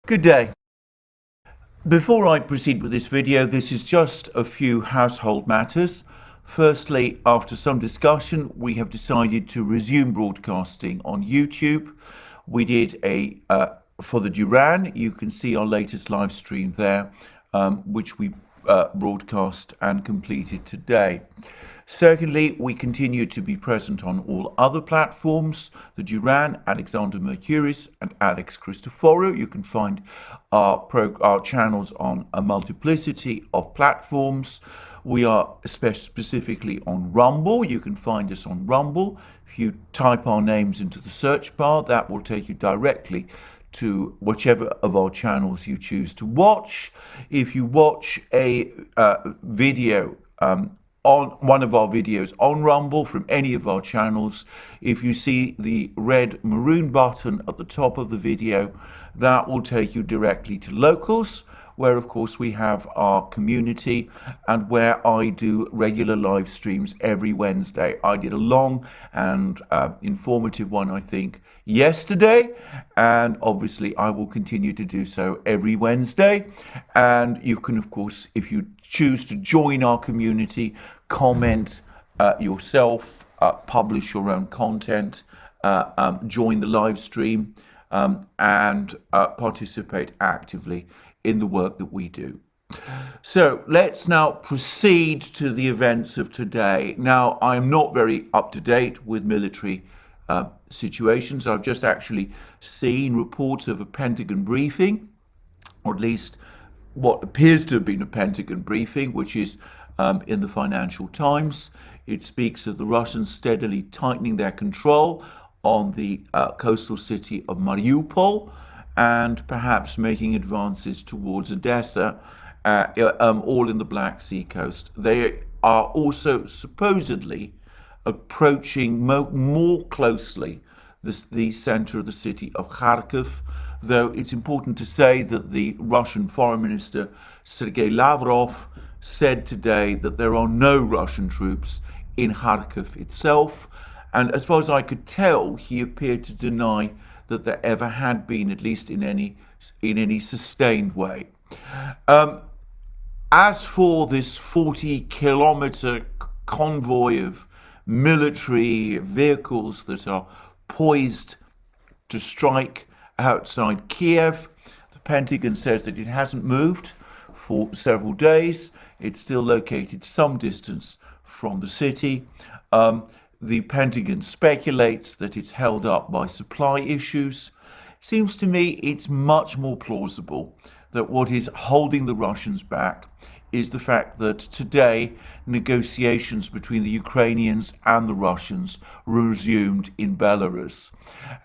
Good day. Before I proceed with this video, this is just a few household matters. Firstly, after some discussion, we have decided to resume broadcasting on YouTube. We did for the Duran. You can see our latest live stream there, which we broadcast and completed today. Secondly, we continue to be present on all other platforms, the Duran, Alexander Mercouris, and Alex Christoforou. You can find our channels on a multiplicity of platforms. We are specifically on Rumble. You can find us on Rumble. If you type our names into the search bar, that will take you directly to whichever of our channels you choose to watch. If you watch a video on one of our videos on Rumble from any of our channels, if you see the red maroon button at the top of the video, that will take you directly to Locals, where of course we have our community and where I do regular live streams every Wednesday. I did a long and informative one, I think, yesterday, and obviously I will continue to do so every Wednesday. And you can, of course, if you choose to join our community, comment yourself, publish your own content, join the live stream, and participate actively in the work that we do. So let's now proceed to the events of today. Now, I am not very up to date with military situations. I've just actually seen reports of a Pentagon briefing, or at least what appears to have been a Pentagon briefing, which is in the Financial Times. It speaks of the Russians steadily tightening their control on the coastal city of Mariupol and perhaps making advances towards Odessa, all in the Black Sea coast. They are also supposedly approaching more closely the center of the city of Kharkiv, though it's important to say that the Russian Foreign Minister Sergei Lavrov said today that there are no Russian troops in Kharkiv itself, and as far as I could tell, he appeared to deny that there ever had been, at least in any sustained way. As for this 40-kilometer convoy of military vehicles that are poised to strike outside Kiev, the Pentagon says that it hasn't moved for several days. It's still located some distance from the city. The Pentagon speculates that it's held up by supply issues. Seems to me it's much more plausible that what is holding the Russians back is the fact that today negotiations between the Ukrainians and the Russians resumed in Belarus.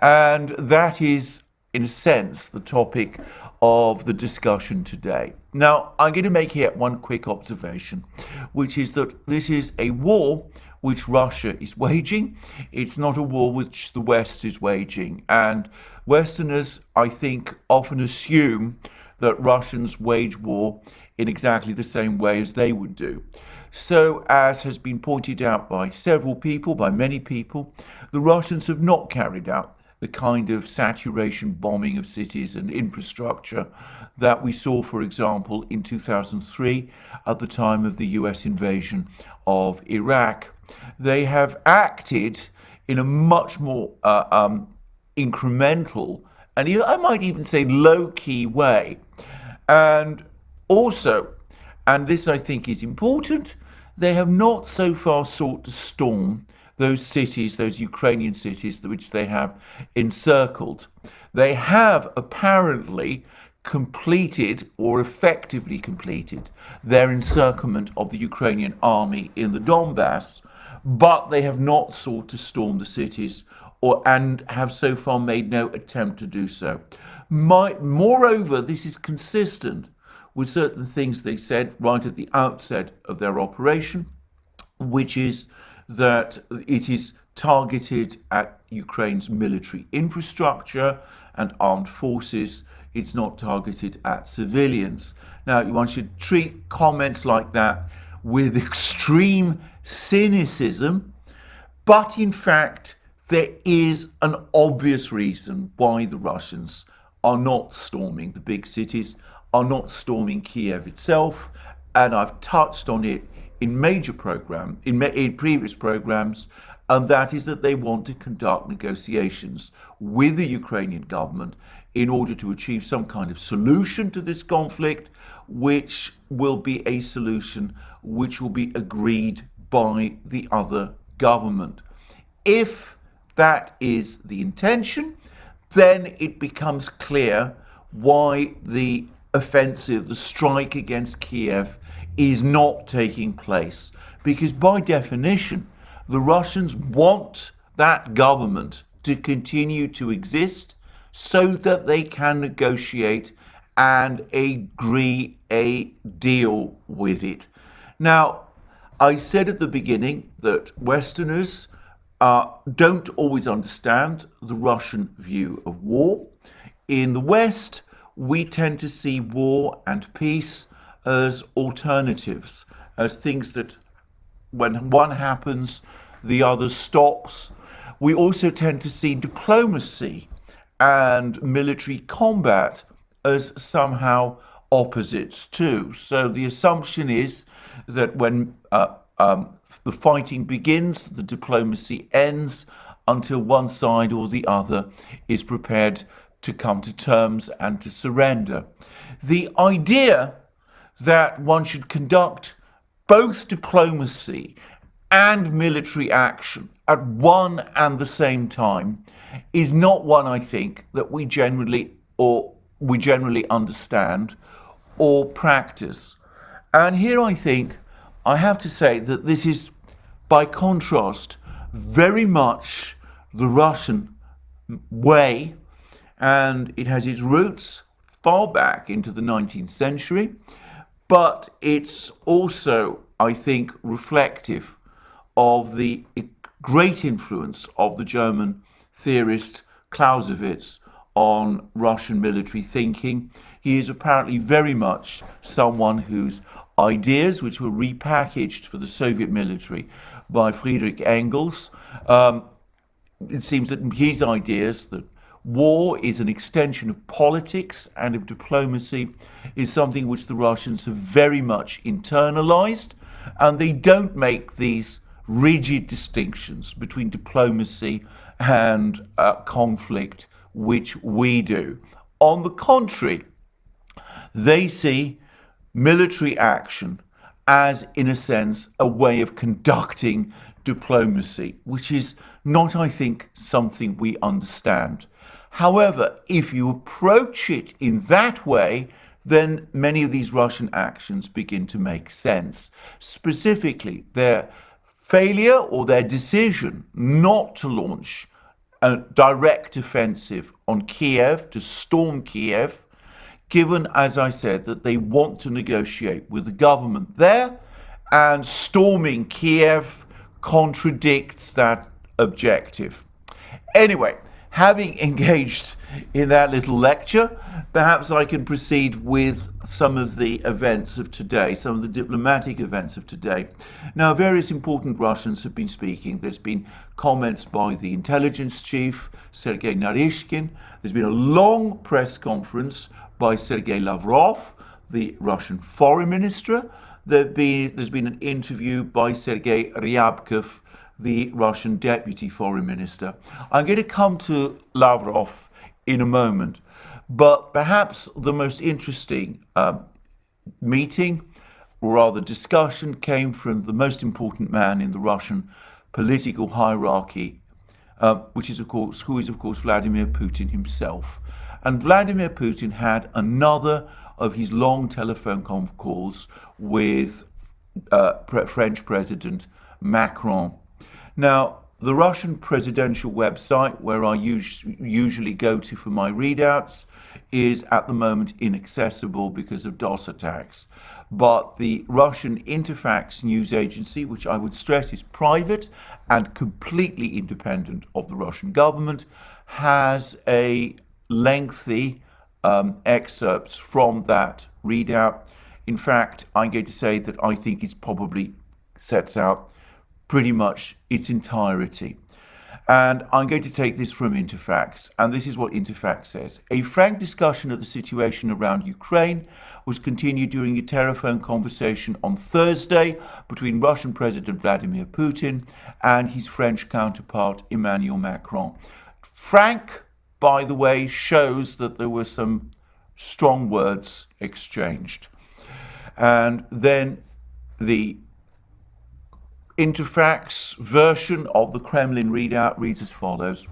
And that is, in a sense, the topic of the discussion today. Now, I'm going to make here one quick observation, which is that this is a war which Russia is waging. It's not a war which the West is waging. And Westerners, I think, often assume that Russians wage war in exactly the same way as they would do. So, as has been pointed out by several people, by many people, the Russians have not carried out the kind of saturation bombing of cities and infrastructure that we saw, for example, in 2003 at the time of the US invasion of Iraq. They have acted in a much more incremental, and I might even say low-key way. And also, and this I think is important, they have not so far sought to storm those cities, those Ukrainian cities which they have encircled. They have apparently completed or effectively completed their encirclement of the Ukrainian army in the Donbass, but they have not sought to storm the cities and have so far made no attempt to do so. Moreover, this is consistent with certain things they said right at the outset of their operation, which is that it is targeted at Ukraine's military infrastructure and armed forces. It's not targeted at civilians. Now, one should treat comments like that with extreme cynicism, but in fact, there is an obvious reason why the Russians are not storming the big cities, are not storming Kiev itself, and I've touched on it in in previous programs, and that is that they want to conduct negotiations with the Ukrainian government in order to achieve some kind of solution to this conflict, which will be a solution which will be agreed by the other government. If that is the intention, then it becomes clear why the offensive, the strike against Kiev, is not taking place. Because by definition, the Russians want that government to continue to exist so that they can negotiate and agree a deal with it. Now, I said at the beginning that Westerners don't always understand the Russian view of war. In the West, we tend to see war and peace as alternatives, as things that when one happens, the other stops. We also tend to see diplomacy and military combat as somehow opposites too. So the assumption is that when the fighting begins, the diplomacy ends until one side or the other is prepared to come to terms and to surrender. The idea that one should conduct both diplomacy and military action at one and the same time is not one, I think, that we generally understand or practice. And here I think I have to say that this is, by contrast, very much the Russian way, and it has its roots far back into the 19th century, but it's also, I think, reflective of the great influence of the German theorist Clausewitz on Russian military thinking. He is apparently very much someone whose ideas, which were repackaged for the Soviet military by Friedrich Engels, it seems that his ideas that war is an extension of politics and of diplomacy is something which the Russians have very much internalized, and they don't make these rigid distinctions between diplomacy and conflict, which we do. On the contrary, they see military action as, in a sense, a way of conducting diplomacy, which is not, I think, something we understand. However, if you approach it in that way, then many of these Russian actions begin to make sense. Specifically, their failure or their decision not to launch a direct offensive on Kiev, to storm Kiev, given, as I said, that they want to negotiate with the government there, and storming Kiev contradicts that objective. Anyway, having engaged in that little lecture, perhaps I can proceed with some of the events of today, some of the diplomatic events of today. Now, various important Russians have been speaking. There's been comments by the intelligence chief, Sergei Naryshkin. There's been a long press conference by Sergei Lavrov, the Russian foreign minister. There's been an interview by Sergei Ryabkov, the Russian deputy foreign minister. I'm going to come to Lavrov in a moment, but perhaps the most interesting meeting, or rather discussion, came from the most important man in the Russian political hierarchy, who is of course Vladimir Putin himself. And Vladimir Putin had another of his long telephone calls with French President Macron. Now, the Russian presidential website, where I usually go to for my readouts, is at the moment inaccessible because of DOS attacks. But the Russian Interfax news agency, which I would stress is private and completely independent of the Russian government, has a lengthy excerpts from that readout. In fact, I'm going to say that I think it probably sets out pretty much its entirety. And I'm going to take this from Interfax, and this is what Interfax says. A frank discussion of the situation around Ukraine was continued during a telephone conversation on Thursday between Russian President Vladimir Putin and his French counterpart Emmanuel Macron. Frank, by the way, shows that there were some strong words exchanged. And then the Interfax version of the Kremlin readout reads as follows.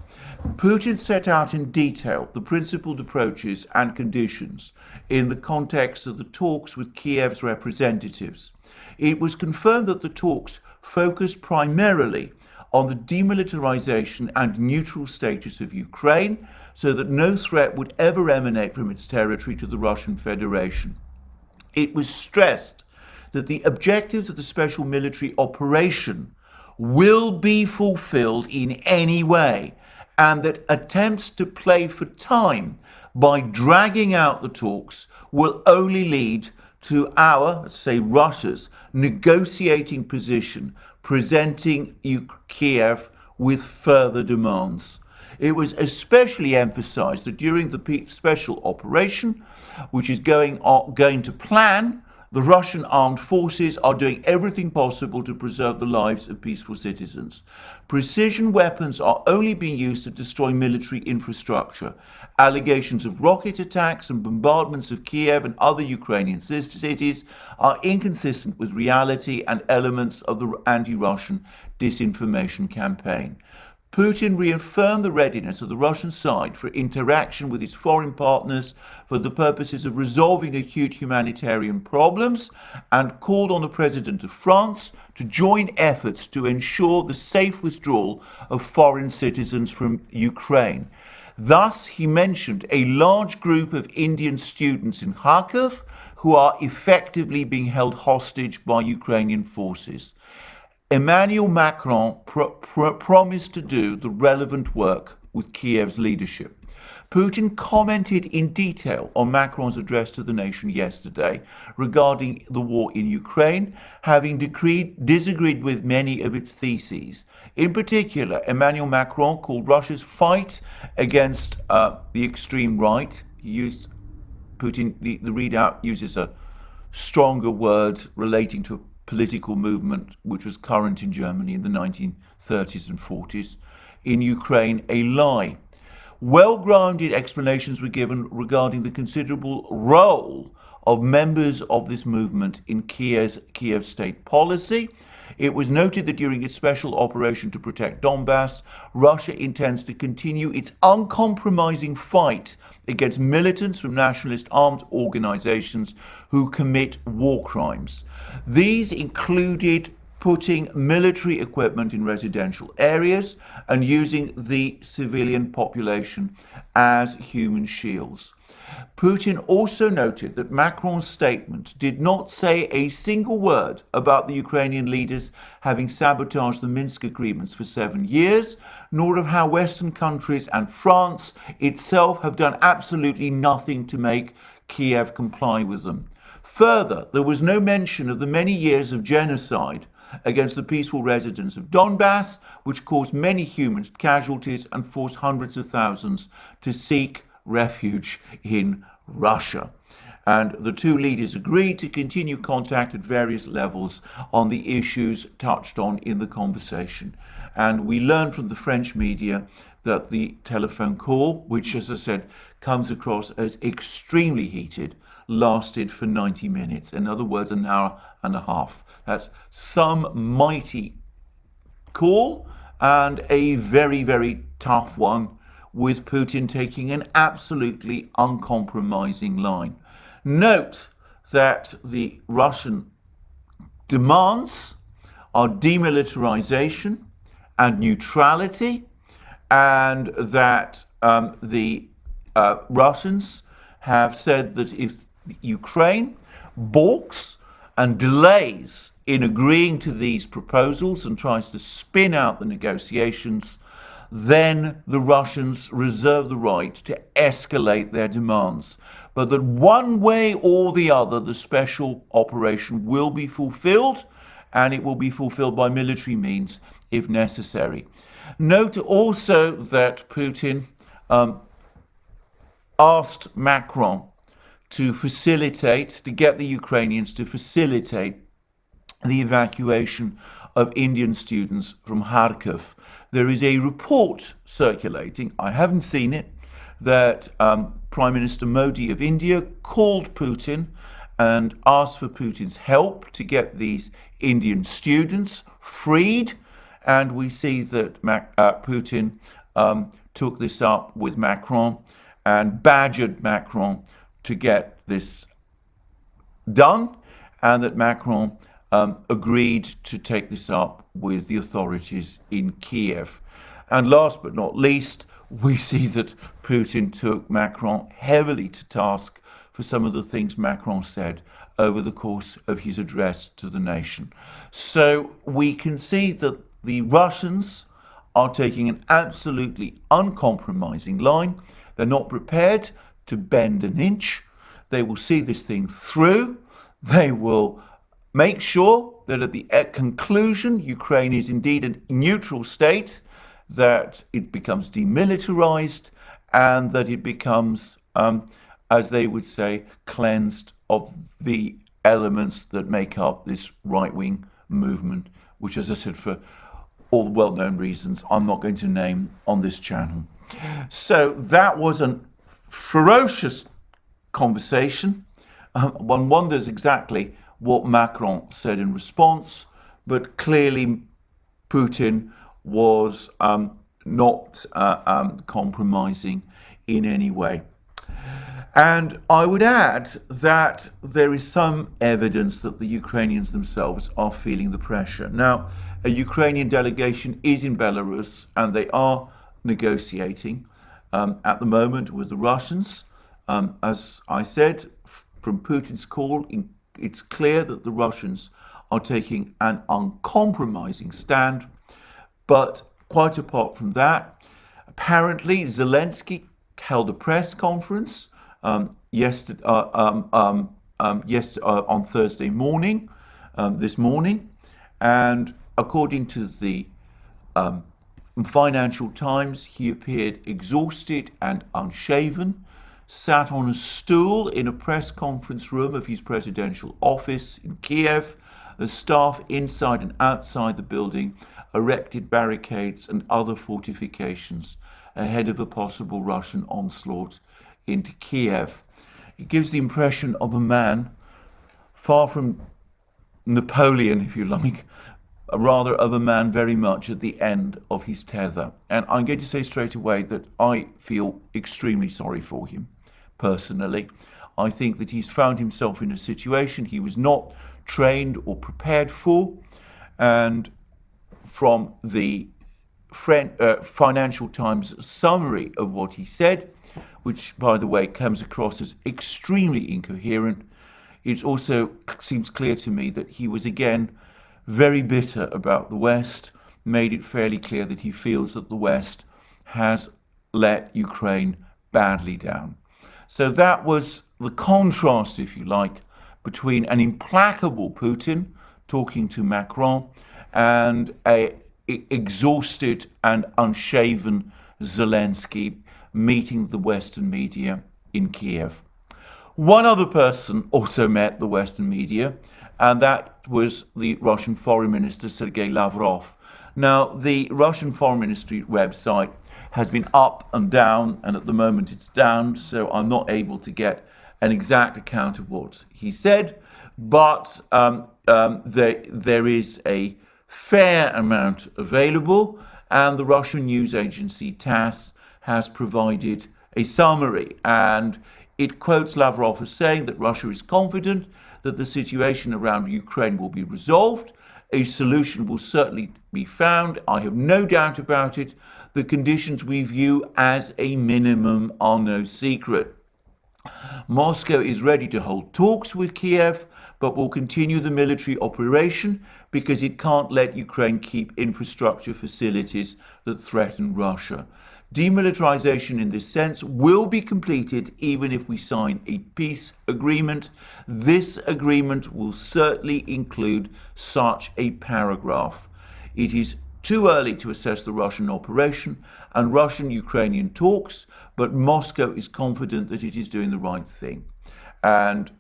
Putin set out in detail the principled approaches and conditions in the context of the talks with Kiev's representatives. It was confirmed that the talks focused primarily on the demilitarization and neutral status of Ukraine, so that no threat would ever emanate from its territory to the Russian Federation. It was stressed that the objectives of the special military operation will be fulfilled in any way, and that attempts to play for time by dragging out the talks will only lead to our, let's say Russia's, negotiating position, presenting Kiev with further demands. It was especially emphasized that during the special operation, which is going to plan, the Russian armed forces are doing everything possible to preserve the lives of peaceful citizens. Precision weapons are only being used to destroy military infrastructure. Allegations of rocket attacks and bombardments of Kiev and other Ukrainian cities are inconsistent with reality and elements of the anti-Russian disinformation campaign. Putin reaffirmed the readiness of the Russian side for interaction with its foreign partners for the purposes of resolving acute humanitarian problems, and called on the President of France to join efforts to ensure the safe withdrawal of foreign citizens from Ukraine. Thus, he mentioned a large group of Indian students in Kharkiv who are effectively being held hostage by Ukrainian forces. Emmanuel Macron promised to do the relevant work with Kiev's leadership. Putin commented in detail on Macron's address to the nation yesterday regarding the war in Ukraine, having disagreed with many of its theses. In particular, Emmanuel Macron called Russia's fight against the extreme right. He used Putin, the readout uses a stronger word relating to political movement which was current in Germany in the 1930s and 40s, in Ukraine, a lie. Well-grounded explanations were given regarding the considerable role of members of this movement in Kiev's state policy. It was noted that during its special operation to protect Donbass, Russia intends to continue its uncompromising fight against militants from nationalist armed organizations who commit war crimes. These included putting military equipment in residential areas and using the civilian population as human shields. Putin also noted that Macron's statement did not say a single word about the Ukrainian leaders having sabotaged the Minsk agreements for 7 years, nor of how Western countries and France itself have done absolutely nothing to make Kiev comply with them. Further, there was no mention of the many years of genocide against the peaceful residents of Donbass, which caused many human casualties and forced hundreds of thousands to seek refuge in Russia. And the two leaders agreed to continue contact at various levels on the issues touched on in the conversation. And we learned from the French media that the telephone call, which, as I said, comes across as extremely heated, lasted for 90 minutes. In other words, an hour and a half. That's some mighty call, and a very, very tough one, with Putin taking an absolutely uncompromising line. Note that the Russian demands are demilitarization and neutrality, and that the Russians have said that if Ukraine balks and delays in agreeing to these proposals and tries to spin out the negotiations, then the Russians reserve the right to escalate their demands. But that one way or the other, the special operation will be fulfilled, and it will be fulfilled by military means if necessary. Note also that Putin asked Macron to get the Ukrainians to facilitate the evacuation of Indian students from Kharkiv. There is a report circulating, I haven't seen it, that Prime Minister Modi of India called Putin and asked for Putin's help to get these Indian students freed. And we see that Putin took this up with Macron and badgered Macron to get this done, and that Macron agreed to take this up with the authorities in Kiev. And last but not least, we see that Putin took Macron heavily to task for some of the things Macron said over the course of his address to the nation. So we can see that the Russians are taking an absolutely uncompromising line. They're not prepared to bend an inch. They will see this thing through. They will make sure that at the conclusion, Ukraine is indeed a neutral state, that it becomes demilitarized, and that it becomes, as they would say, cleansed of the elements that make up this right-wing movement, which, as I said, for all the well-known reasons I'm not going to name on this channel. So that was a ferocious conversation. One wonders exactly what Macron said in response, but clearly Putin was not compromising in any way. And I would add that there is some evidence that the Ukrainians themselves are feeling the pressure. Now, a Ukrainian delegation is in Belarus, and they are negotiating at the moment with the Russians. As I said, from Putin's call, it's clear that the Russians are taking an uncompromising stand. But quite apart from that, apparently Zelensky held a press conference yesterday on Thursday morning, this morning, and according to the Financial Times, he appeared exhausted and unshaven, sat on a stool in a press conference room of his presidential office in Kiev. The staff inside and outside the building erected barricades and other fortifications ahead of a possible Russian onslaught into Kiev. It gives the impression of a man far from Napoleon, if you like, rather of a man very much at the end of his tether. And I'm going to say straight away that I feel extremely sorry for him, personally. I think that he's found himself in a situation he was not trained or prepared for. And from the Financial Times summary of what he said, which, by the way, comes across as extremely incoherent, it also seems clear to me that he was again very bitter about the West, made it fairly clear that he feels that the West has let Ukraine badly down. So that was the contrast, if you like, between an implacable Putin talking to Macron and a exhausted and unshaven Zelensky meeting the Western media in Kiev. One other person also met the Western media, and that was the Russian Foreign Minister, Sergei Lavrov. Now, the Russian Foreign Ministry website has been up and down, and at the moment it's down, so I'm not able to get an exact account of what he said, but there is a fair amount available, and the Russian news agency TASS has provided a summary, and it quotes Lavrov as saying that Russia is confident that the situation around Ukraine will be resolved. A solution will certainly be found. I have no doubt about it. The conditions we view as a minimum are no secret. Moscow is ready to hold talks with Kiev, but will continue the military operation because it can't let Ukraine keep infrastructure facilities that threaten Russia. Demilitarization in this sense will be completed even if we sign a peace agreement. This agreement will certainly include such a paragraph. It is Too early to assess the Russian operation and Russian-Ukrainian talks, but Moscow is confident that it is doing the right thing. And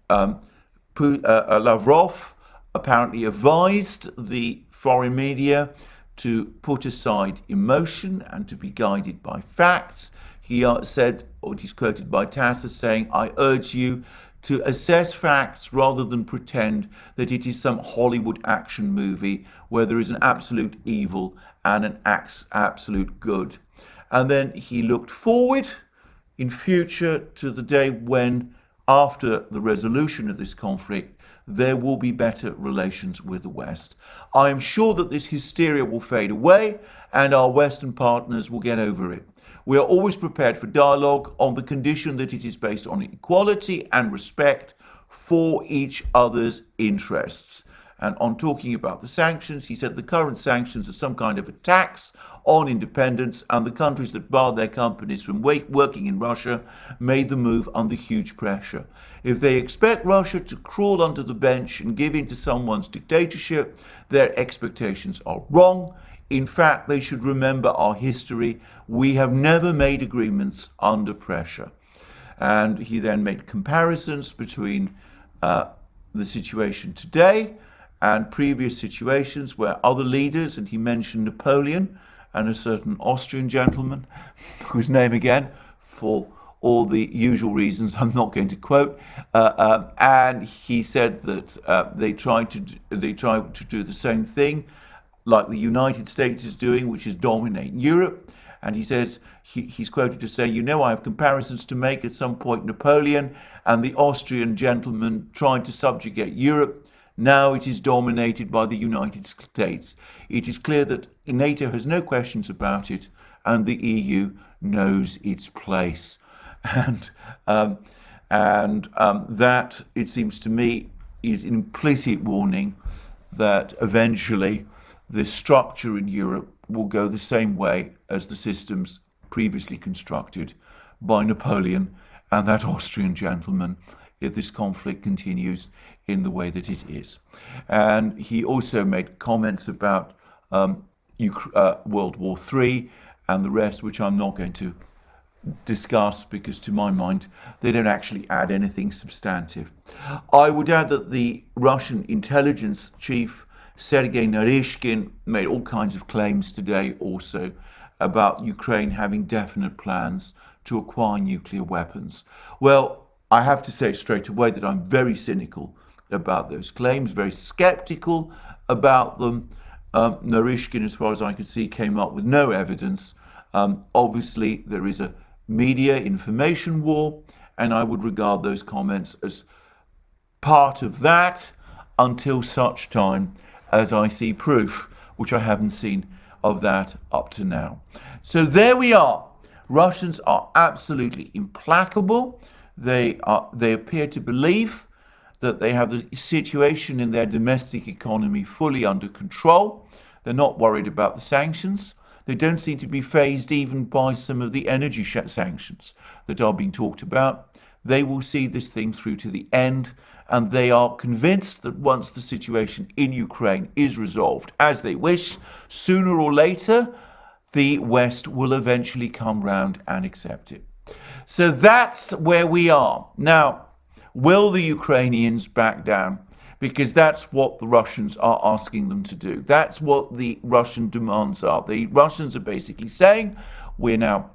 Lavrov apparently advised the foreign media to put aside emotion and to be guided by facts. He said, or he's quoted by TASS as saying, "I urge you to assess facts rather than pretend that it is some Hollywood action movie where there is an absolute evil and an absolute good." And then he looked forward in future to the day when, after the resolution of this conflict, there will be better relations with the West. I am sure that this hysteria will fade away and our Western partners will get over it. We are always prepared for dialogue on the condition that it is based on equality and respect for each other's interests. And on talking about the sanctions, he said the current sanctions are some kind of a tax on independence, and the countries that barred their companies from working in Russia made the move under huge pressure. If they expect Russia to crawl under the bench and give in to someone's dictatorship, their expectations are wrong. In fact, they should remember our history. We have never made agreements under pressure. And he then made comparisons between the situation today and previous situations where other leaders, and he mentioned Napoleon and a certain Austrian gentleman, whose name again, for all the usual reasons I'm not going to quote, and he said that they tried to do the same thing like the United States is doing, which is dominate Europe. And he says, he's quoted to say, "You know, I have comparisons to make. At some point, Napoleon and the Austrian gentleman tried to subjugate Europe. Now it is dominated by the United States. It is clear that NATO has no questions about it, and the EU knows its place." And that, it seems to me, is an implicit warning that eventually the structure in Europe will go the same way as the systems previously constructed by Napoleon and that Austrian gentleman if this conflict continues in the way that it is. And he also made comments about World War III and the rest, which I'm not going to discuss because, to my mind, they don't actually add anything substantive. I would add that the Russian intelligence chief, Sergei Naryshkin, made all kinds of claims today also about Ukraine having definite plans to acquire nuclear weapons. Well, I have to say straight away that I'm very cynical about those claims, very skeptical about them. Naryshkin, as far as I could see, came up with no evidence. Obviously, there is a media information war, and I would regard those comments as part of that until such time as I see proof, which I haven't seen of that up to now. So there we are. Russians are absolutely implacable. They appear to believe that they have the situation in their domestic economy fully under control. They're not worried about the sanctions. They don't seem to be fazed even by some of the energy sanctions that are being talked about. They will see this thing through to the end, and they are convinced that once the situation in Ukraine is resolved as they wish, sooner or later, the West will eventually come round and accept it. So that's where we are. Now, will the Ukrainians back down? Because that's what the Russians are asking them to do. That's what the Russian demands are. The Russians are basically saying, we're now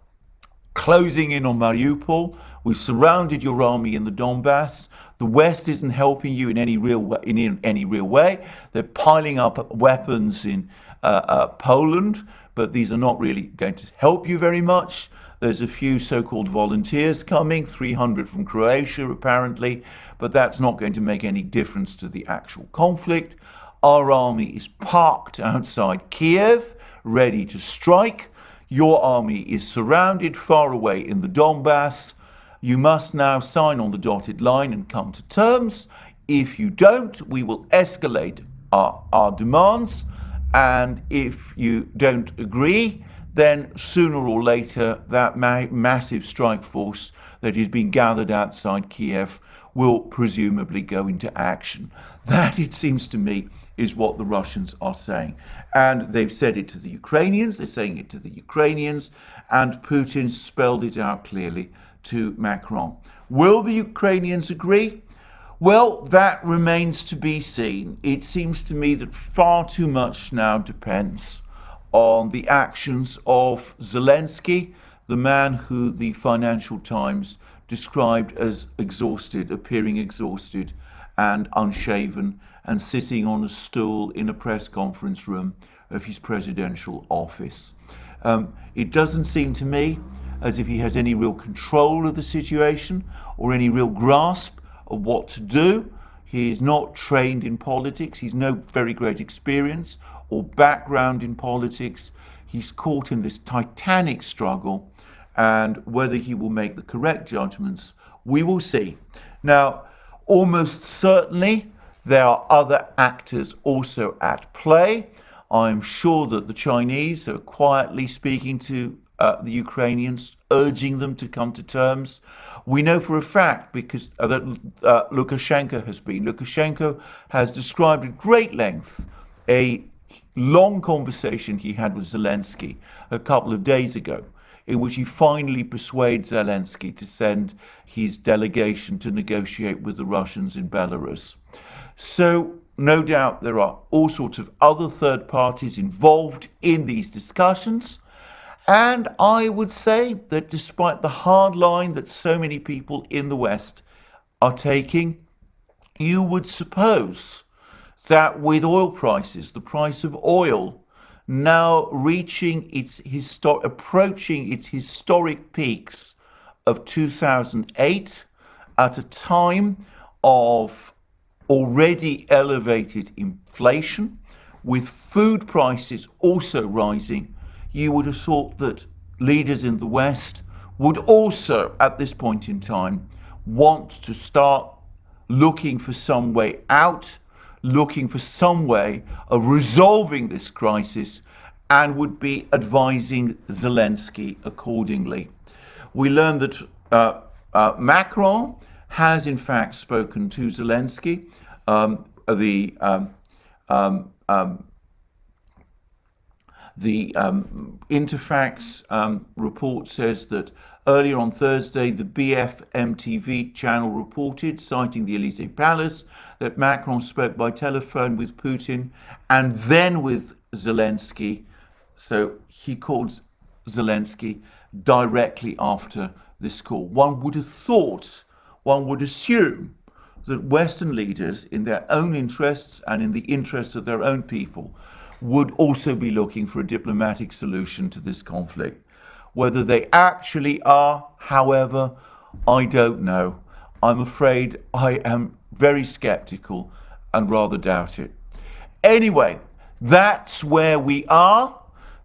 closing in on Mariupol. We've surrounded your army in the Donbass. The West isn't helping you in any real way. They're piling up weapons in Poland, but these are not really going to help you very much. There's a few so-called volunteers coming, 300 from Croatia apparently, but that's not going to make any difference to the actual conflict. Our army is parked outside Kiev, ready to strike. Your army is surrounded far away in the Donbass. You must now sign on the dotted line and come to terms. If you don't, we will escalate our demands. And if you don't agree, then sooner or later, that massive strike force that is being gathered outside Kiev will presumably go into action. That, it seems to me, is what the Russians are saying. And they've said it to the Ukrainians, they're saying it to the Ukrainians, and Putin spelled it out clearly to Macron. Will the Ukrainians agree? Well, that remains to be seen. It seems to me that far too much now depends on the actions of Zelensky, the man who the Financial Times described as exhausted, appearing exhausted and unshaven, and sitting on a stool in a press conference room of his presidential office. It doesn't seem to me as if he has any real control of the situation or any real grasp of what to do. He is not trained in politics. He's no very great experience or background in politics. He's caught in this titanic struggle, and whether he will make the correct judgments, we will see. Now, almost certainly, there are other actors also at play. I'm sure that the Chinese are quietly speaking to the Ukrainians, urging them to come to terms. We know for a fact, because that Lukashenko has described at great length a long conversation he had with Zelensky a couple of days ago, in which he finally persuades Zelensky to send his delegation to negotiate with the Russians in Belarus. So no doubt there are all sorts of other third parties involved in these discussions. And I would say that despite the hard line that so many people in the West are taking, you would suppose that with oil prices, the price of oil now approaching its historic peaks of 2008, at a time of already elevated inflation, with food prices also rising, you would have thought that leaders in the West would also, at this point in time, want to start looking for some way out, looking for some way of resolving this crisis, and would be advising Zelensky accordingly. We learned that Macron has in fact spoken to Zelensky. The Interfax report says that earlier on Thursday, the BFM TV channel reported, citing the Elysee Palace, that Macron spoke by telephone with Putin and then with Zelensky. So he called Zelensky directly after this call. One would have thought, one would assume that Western leaders, in their own interests and in the interests of their own people, would also be looking for a diplomatic solution to this conflict. Whether they actually are, however, I don't know. I'm afraid I am very skeptical and rather doubt it. Anyway, that's where we are.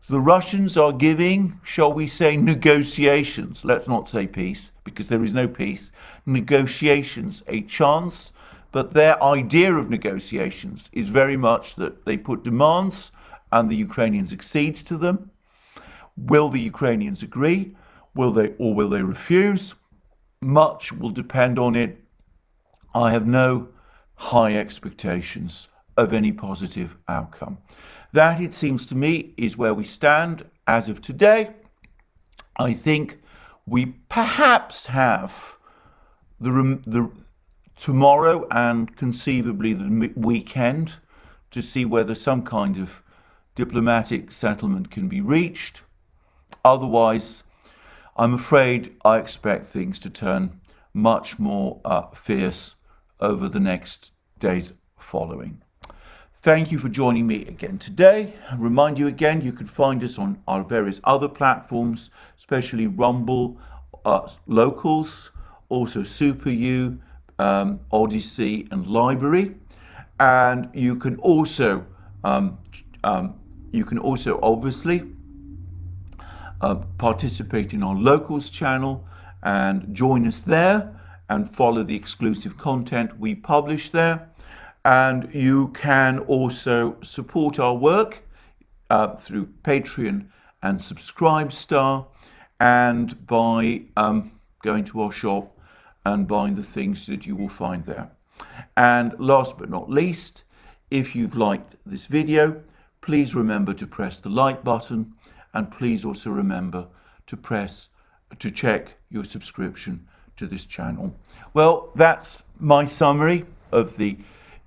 The Russians are giving, shall we say, negotiations, let's not say peace, because there is no peace, negotiations a chance. But their idea of negotiations is very much that they put demands and the Ukrainians accede to them. Will the Ukrainians agree? Will they refuse? Much will depend on it. I have no high expectations of any positive outcome. That, it seems to me, is where we stand as of today. I think we perhaps have the tomorrow and conceivably the weekend to see whether some kind of diplomatic settlement can be reached. Otherwise, I'm afraid I expect things to turn much more fierce over the next days following. Thank you for joining me again today. I remind you again, you can find us on our various other platforms, especially Rumble, Locals, also SuperU, Odyssey and Library. And you can also obviously participate in our Locals channel and join us there and follow the exclusive content we publish there. And you can also support our work through Patreon and Subscribestar, and by going to our shop and buying the things that you will find there. And last but not least, if you've liked this video, please remember to press the like button, and please also remember to check your subscription to this channel. Well, that's my summary of the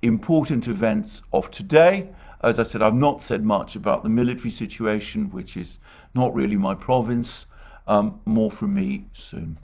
important events of today. As I said, I've not said much about the military situation, which is not really my province. More from me soon.